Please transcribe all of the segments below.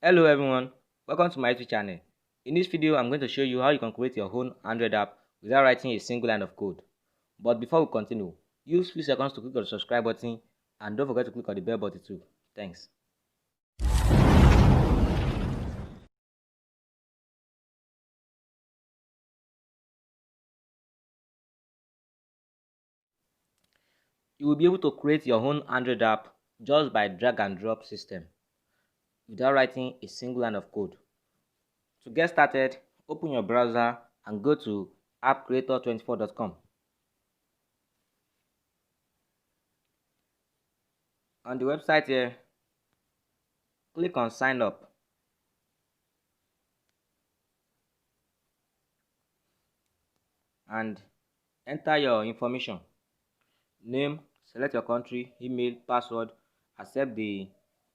Hello everyone, welcome to my YouTube channel. In this video, I'm going to show you how you can create your own Android app without writing a single line of code. But before we continue, use few seconds to click on the subscribe button and don't forget to click on the bell button too. Thanks. You will be able to create your own Android app just by drag and drop system without writing a single line of code. To get started, open your browser and go to appcreator24.com. On the website here, click on sign up and enter your information: name, select your country, email, password, accept the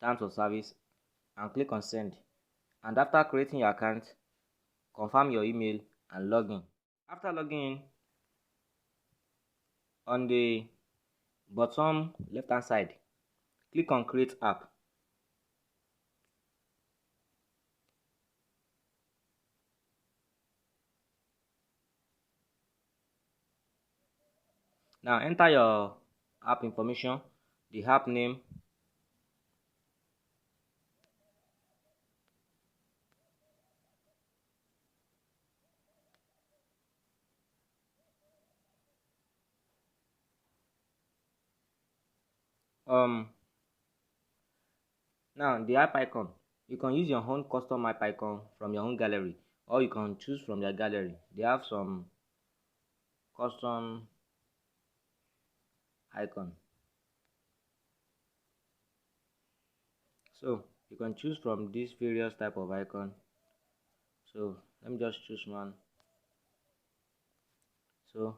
terms of service and click on send. And after creating your account, confirm your email and log in. After logging in, on the bottom left hand side, click on create app. Now enter your app information, the app name, now the app icon. You can use your own custom app icon from your own gallery, or you can choose from their gallery. They have some custom icon, so you can choose from these various type of icon. So let me just choose one. So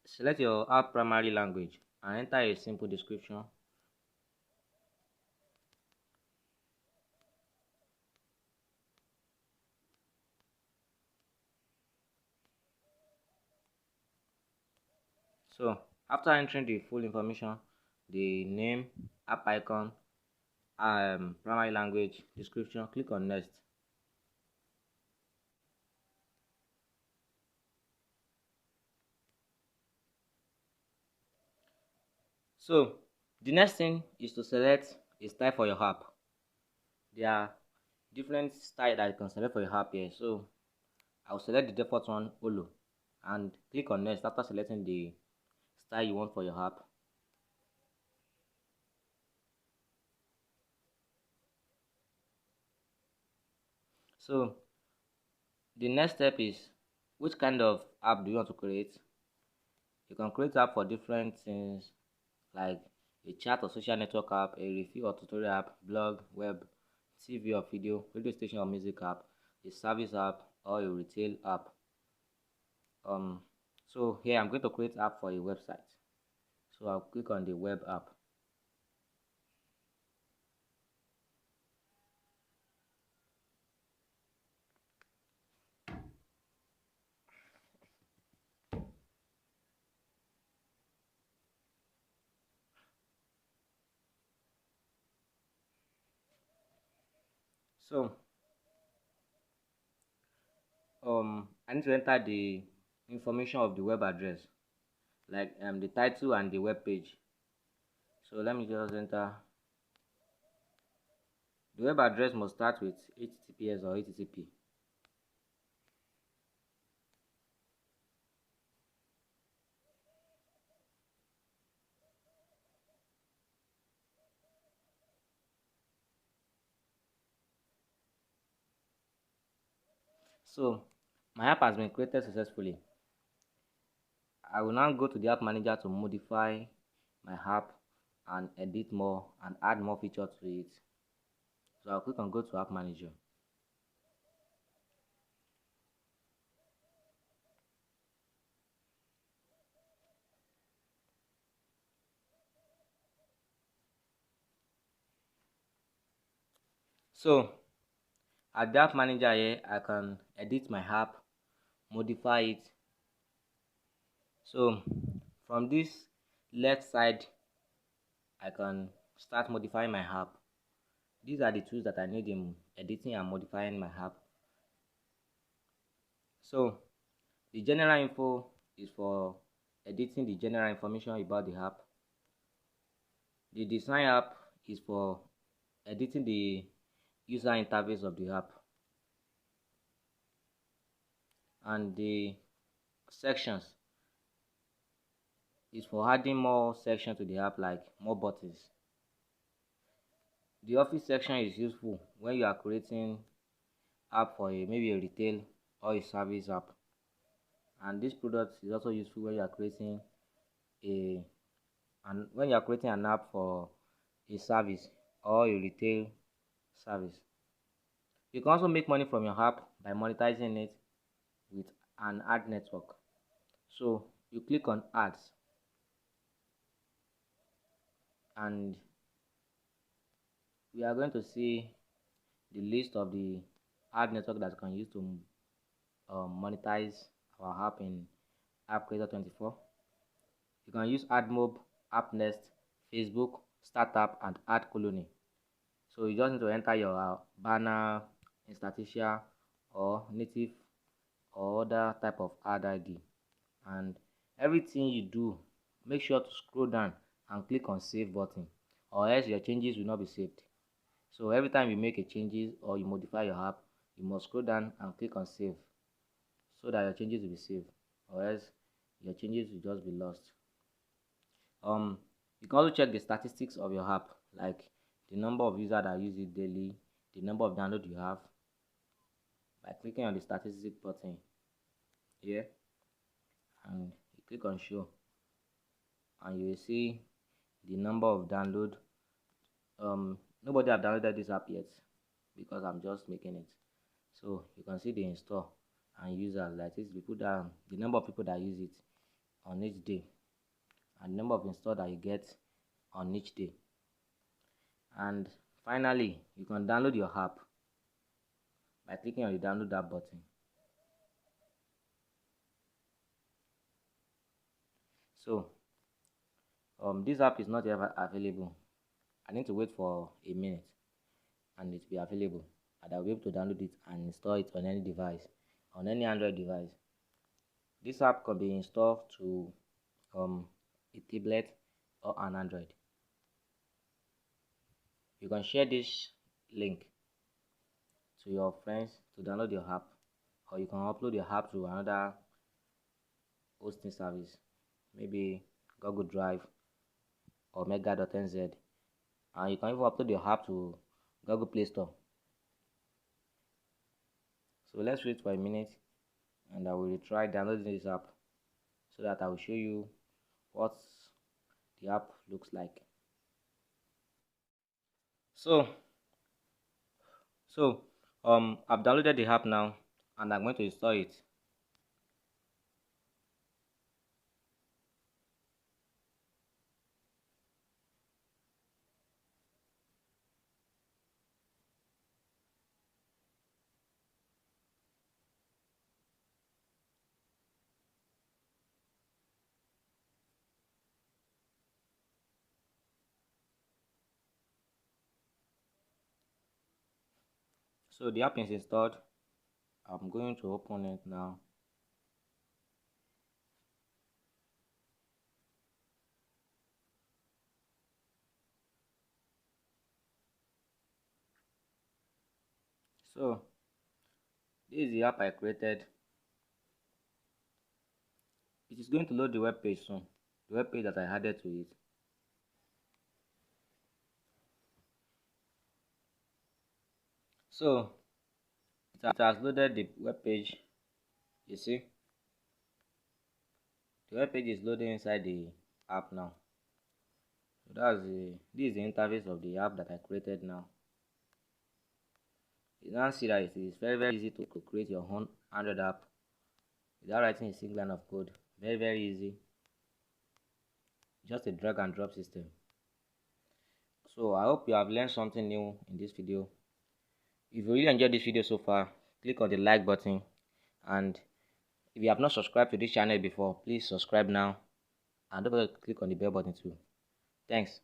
select your app primary language and enter a simple description. So after entering the full information, the name, app icon, primary language, description, click on next. So the next thing is to select a style for your app. There are different styles that you can select for your app here. So I'll select the default one, Olo, and click on next after selecting the style you want for your app. So the next step is, which kind of app do you want to create? You can create app for different things like a chat or social network app, a review or tutorial app, blog, web, TV or video, radio station or music app, a service app, or a retail app. So here I'm going to create app for a website. So I'll click on the web app. So I need to enter the information of the web address, like the title and the web page. So let me just enter. The web address must start with HTTPS or HTTP. So my app has been created successfully. I will now go to the app manager to modify my app and edit more and add more features to it. So I'll click on go to app manager. So at the app manager here, I can edit my app, modify it. So from this left side, I can start modifying my app. These are the tools that I need in editing and modifying my app. So the general info is for editing the general information about the app. The design app is for editing the user interface of the app. And the sections is for adding more sections to the app, like more buttons. The office section is useful when you are creating app for maybe a retail or a service app. And this product is also useful when you are creating an app for a service or a retail service. You can also make money from your app by monetizing it with an ad network. So you click on ads, and we are going to see the list of the ad network that you can use to monetize our app in App Creator 24. You can use AdMob, AppNest, Facebook, Startup, and AdColony. So you just need to enter your banner, Instatitia, or native or other type of ad ID. And everything you do, make sure to scroll down and click on save button, or else your changes will not be saved. So every time you make a changes or you modify your app, you must scroll down and click on save so that your changes will be saved, or else your changes will just be lost. You can also check the statistics of your app, like the number of users that use it daily, the number of downloads you have, by clicking on the statistics button here, and you click on show, and you will see the number of download. Nobody have downloaded this app yet because I'm just making it. So you can see the install and users, like this. We put down the number of people that use it on each day and the number of install that you get on each day. And finally, you can download your app by clicking on the download app button. So this app is not ever available. I need to wait for a minute and it will be available, and I'll be able to download it and install it on any device, on any Android device. This app can be installed to a tablet or an Android. You can share this link to your friends to download your app, or you can upload your app to another hosting service, maybe Google Drive or Mega.nz, and you can even upload your app to Google Play Store. So let's wait for a minute and I will try downloading this app so that I will show you what the app looks like. So I've downloaded the app now and I'm going to install it. So the app is installed. I'm going to open it now. So this is the app I created. It is going to load the web page soon, the web page that I added to it. So it has loaded the web page. You see, the web page is loading inside the app now. So this is the interface of the app that I created now. You now see that it is very easy to create your own Android app without writing a single line of code. Very easy. Just a drag and drop system. So I hope you have learned something new in this video. If you really enjoyed this video so far, click on the like button, and if you have not subscribed to this channel before, please subscribe now, and don't forget to click on the bell button too. Thanks.